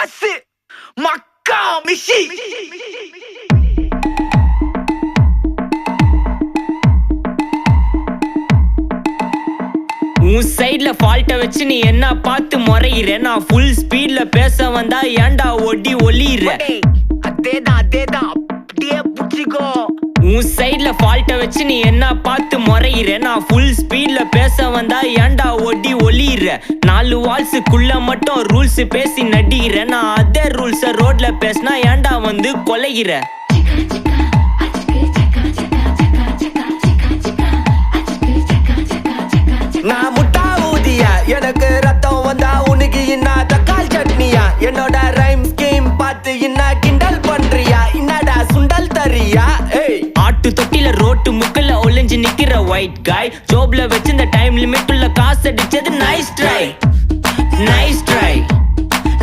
மாசு மக்கா மிஷி. உன் சைட்ல ஃபால்ட்ட வச்சு நீ என்ன பார்த்து முறையிற. நான் ஃபுல் ஸ்பீட்ல பேச வந்தா ஏன்டா ஒடி ஒளியிற. அதேதான் அப்படியே புடிச்சுக்கோ. உன் சைட்ல ஃபால்ட்ட வச்சு நீ என்ன பார்த்து முறையிற. நான் ஃபுல் ஸ்பீட்ல பேச வந்தா ஏன்டா ஒடி ஒளியிற. 4 வால்ஸுக்குள்ள மட்டும் ரூல்ஸ் பேசி நடிகிற. நான் அதே ரூல்ஸ ரோட்ல பேசினா ஏன்டா வந்து கொலைகிற. நான் முட்டா ஊதியா எனக்கு ரத்தம் வந்தா உனக்கு என்ன தக்காளி